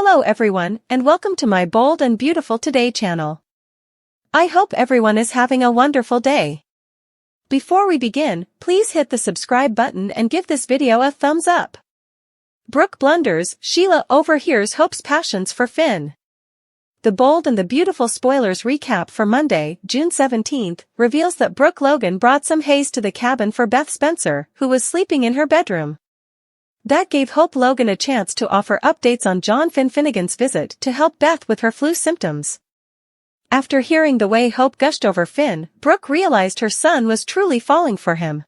Hello everyone, and welcome to my Bold and Beautiful Today channel. I hope everyone is having a wonderful day. Before we begin, please hit the subscribe button and give this video a thumbs up. Brooke Blunders, Sheila Overhears Hope's passions for Finn. The Bold and the Beautiful spoilers recap for Monday, June 17th, reveals that Brooke Logan brought some haze to the cabin for Beth Spencer, who was sleeping in her bedroom. That gave Hope Logan a chance to offer updates on John Finn Finnegan's visit to help Beth with her flu symptoms. After hearing the way Hope gushed over Finn, Brooke realized her son was truly falling for him.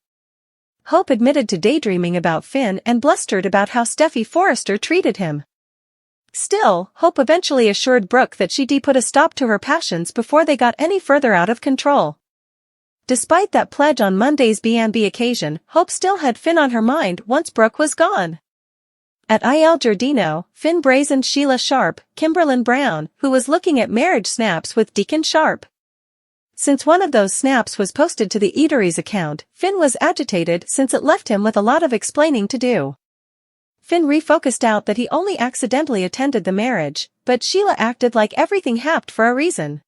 Hope admitted to daydreaming about Finn and blustered about how Steffy Forrester treated him. Still, Hope eventually assured Brooke that she'd put a stop to her passions before they got any further out of control. Despite that pledge on Monday's B&B occasion, Hope still had Finn on her mind once Brooke was gone. At Il Giardino, Finn brazened Sheila Sharp, Kimberlyn Brown, who was looking at marriage snaps with Deacon Sharp. Since one of those snaps was posted to the eatery's account, Finn was agitated since it left him with a lot of explaining to do. Finn refocused out that he only accidentally attended the marriage, but Sheila acted like everything happened for a reason.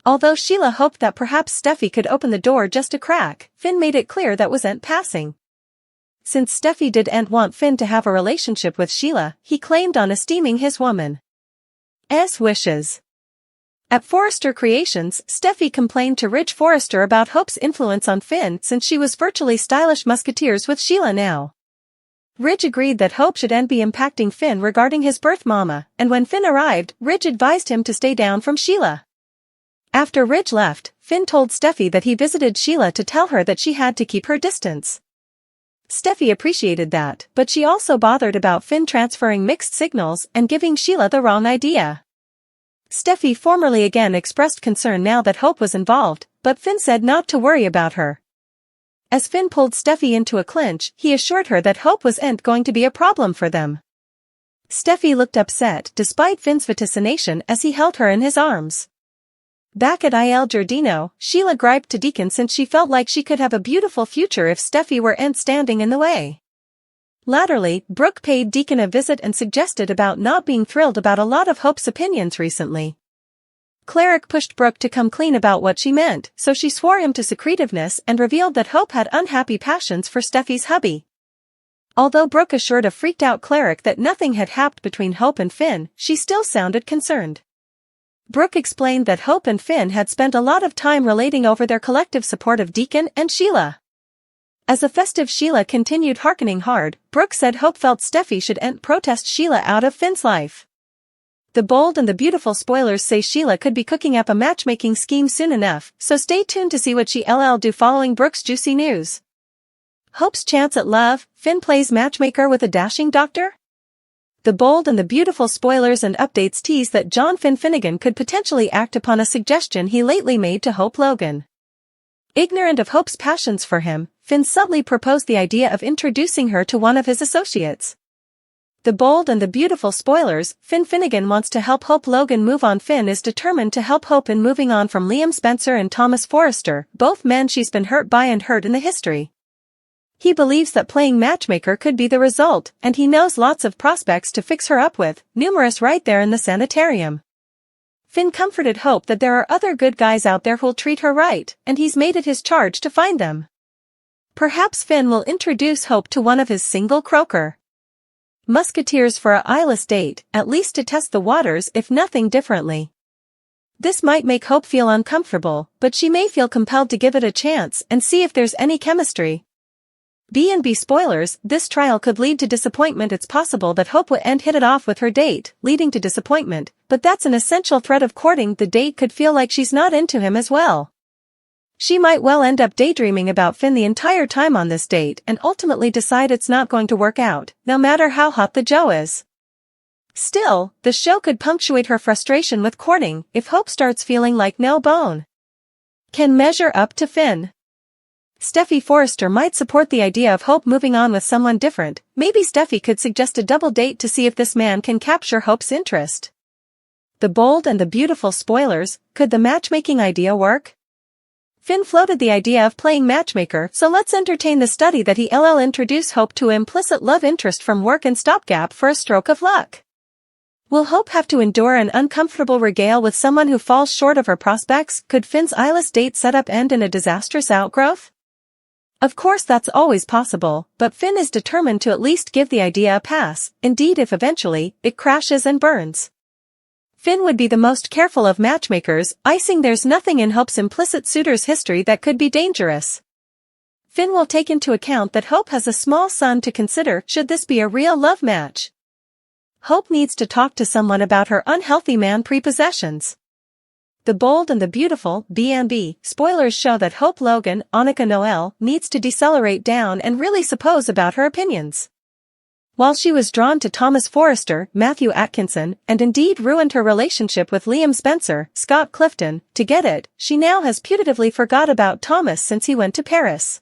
Although Sheila hoped that perhaps Steffy could open the door just a crack, Finn made it clear that wasn't passing. Since Steffy didn't want Finn to have a relationship with Sheila, he claimed on esteeming his woman's wishes. At Forrester Creations, Steffy complained to Ridge Forrester about Hope's influence on Finn since she was virtually stylish musketeers with Sheila now. Ridge agreed that Hope shouldn't be impacting Finn regarding his birth mama, and when Finn arrived, Ridge advised him to stay down from Sheila. After Ridge left, Finn told Steffy that he visited Sheila to tell her that she had to keep her distance. Steffy appreciated that, but she also bothered about Finn transferring mixed signals and giving Sheila the wrong idea. Steffy formally again expressed concern now that Hope was involved, but Finn said not to worry about her. As Finn pulled Steffy into a clinch, he assured her that Hope wasn't going to be a problem for them. Steffy looked upset despite Finn's vaticination as he held her in his arms. Back at Il Giardino, Sheila griped to Deacon since she felt like she could have a beautiful future if Steffy weren't standing in the way. Latterly, Brooke paid Deacon a visit and suggested about not being thrilled about a lot of Hope's opinions recently. Cleric pushed Brooke to come clean about what she meant, so she swore him to secretiveness and revealed that Hope had unhappy passions for Steffy's hubby. Although Brooke assured a freaked-out Cleric that nothing had happened between Hope and Finn, she still sounded concerned. Brooke explained that Hope and Finn had spent a lot of time relating over their collective support of Deacon and Sheila. As the festive Sheila continued hearkening hard, Brooke said Hope felt Steffy shouldn't protest Sheila out of Finn's life. The Bold and the Beautiful spoilers say Sheila could be cooking up a matchmaking scheme soon enough, so stay tuned to see what she'll do following Brooke's juicy news. Hope's chance at love, Finn plays matchmaker with a dashing doctor? The Bold and the Beautiful spoilers and updates tease that John Finn Finnegan could potentially act upon a suggestion he lately made to Hope Logan. Ignorant of Hope's passions for him, Finn subtly proposed the idea of introducing her to one of his associates. The Bold and the Beautiful spoilers, Finn Finnegan wants to help Hope Logan move on. Finn is determined to help Hope in moving on from Liam Spencer and Thomas Forrester, both men she's been hurt by and hurt in the history. He believes that playing matchmaker could be the result, and he knows lots of prospects to fix her up with, numerous right there in the sanitarium. Finn comforted Hope that there are other good guys out there who'll treat her right, and he's made it his charge to find them. Perhaps Finn will introduce Hope to one of his single croaker musketeers for a eyeless date, at least to test the waters if nothing differently. This might make Hope feel uncomfortable, but she may feel compelled to give it a chance and see if there's any chemistry. B&B spoilers, this trial could lead to disappointment. It's possible that Hope wouldn't hit it off with her date, leading to disappointment, but that's an essential thread of courting. The date could feel like she's not into him as well. She might well end up daydreaming about Finn the entire time on this date and ultimately decide it's not going to work out, no matter how hot the Joe is. Still, the show could punctuate her frustration with courting if Hope starts feeling like no bone can measure up to Finn. Steffy Forrester might support the idea of Hope moving on with someone different. Maybe Steffy could suggest a double date to see if this man can capture Hope's interest. The Bold and the Beautiful spoilers, could the matchmaking idea work? Finn floated the idea of playing matchmaker, so let's entertain the study that he'll introduce Hope to implicit love interest from work and stopgap for a stroke of luck. Will Hope have to endure an uncomfortable regale with someone who falls short of her prospects? Could Finn's eyeless date setup end in a disastrous outgrowth? Of course that's always possible, but Finn is determined to at least give the idea a pass, indeed if eventually, it crashes and burns. Finn would be the most careful of matchmakers, icing there's nothing in Hope's implicit suitor's history that could be dangerous. Finn will take into account that Hope has a small son to consider should this be a real love match. Hope needs to talk to someone about her unhealthy man prepossessions. The Bold and the Beautiful, B&B, spoilers show that Hope Logan, Annika Noel, needs to decelerate down and really suppose about her opinions. While she was drawn to Thomas Forrester, Matthew Atkinson, and indeed ruined her relationship with Liam Spencer, Scott Clifton, to get it, she now has putatively forgot about Thomas since he went to Paris.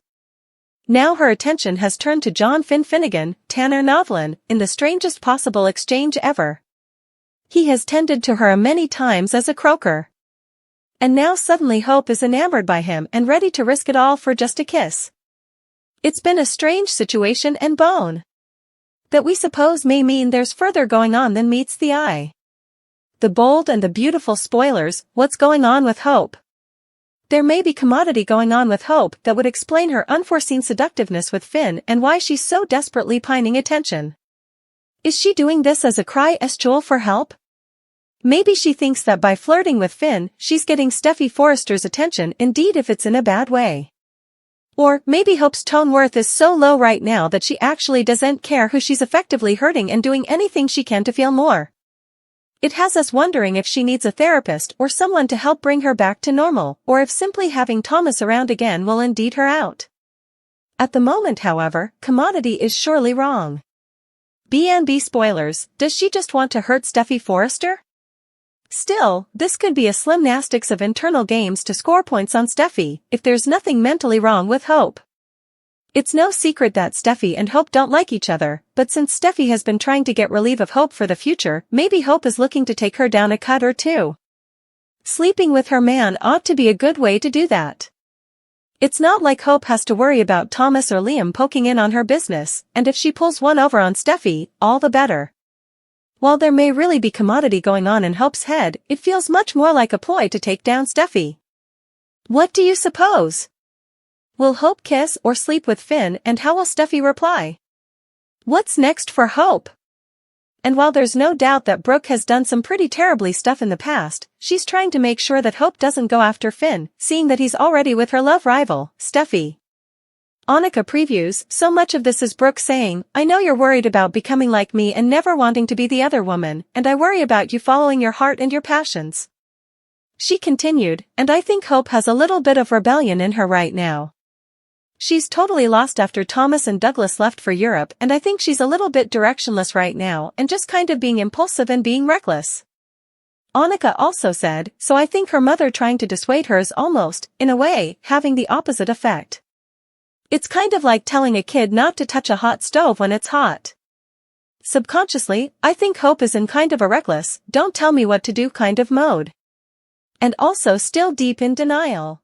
Now her attention has turned to John Finn Finnegan, Tanner Novlin, in the strangest possible exchange ever. He has tended to her many times as a croaker. And now suddenly Hope is enamored by him and ready to risk it all for just a kiss. It's been a strange situation and bone that we suppose may mean there's further going on than meets the eye. The Bold and the Beautiful spoilers, what's going on with Hope? There may be commodity going on with Hope that would explain her unforeseen seductiveness with Finn and why she's so desperately pining attention. Is she doing this as a cry-jewel for help? Maybe she thinks that by flirting with Finn, she's getting Steffi Forrester's attention, indeed if it's in a bad way. Or maybe Hope's tone worth is so low right now that she actually doesn't care who she's effectively hurting and doing anything she can to feel more. It has us wondering if she needs a therapist or someone to help bring her back to normal, or if simply having Thomas around again will indeed her out. At the moment, however, commodity is surely wrong. B&B spoilers, does she just want to hurt Steffi Forrester? Still, this could be a slim gymnastics of internal games to score points on Steffi, if there's nothing mentally wrong with Hope. It's no secret that Steffi and Hope don't like each other, but since Steffi has been trying to get relief of Hope for the future, maybe Hope is looking to take her down a cut or two. Sleeping with her man ought to be a good way to do that. It's not like Hope has to worry about Thomas or Liam poking in on her business, and if she pulls one over on Steffi, all the better. While there may really be commodity going on in Hope's head, it feels much more like a ploy to take down Steffi. What do you suppose? Will Hope kiss or sleep with Finn, and how will Steffi reply? What's next for Hope? And while there's no doubt that Brooke has done some pretty terribly stuff in the past, she's trying to make sure that Hope doesn't go after Finn, seeing that he's already with her love rival, Steffi. Annika previews, so much of this is Brooke saying, I know you're worried about becoming like me and never wanting to be the other woman, and I worry about you following your heart and your passions. She continued, and I think Hope has a little bit of rebellion in her right now. She's totally lost after Thomas and Douglas left for Europe, and I think she's a little bit directionless right now and just kind of being impulsive and being reckless. Annika also said, so I think her mother trying to dissuade her is almost, in a way, having the opposite effect. It's kind of like telling a kid not to touch a hot stove when it's hot. Subconsciously, I think Hope is in kind of a reckless, don't tell me what to do kind of mode. And also still deep in denial.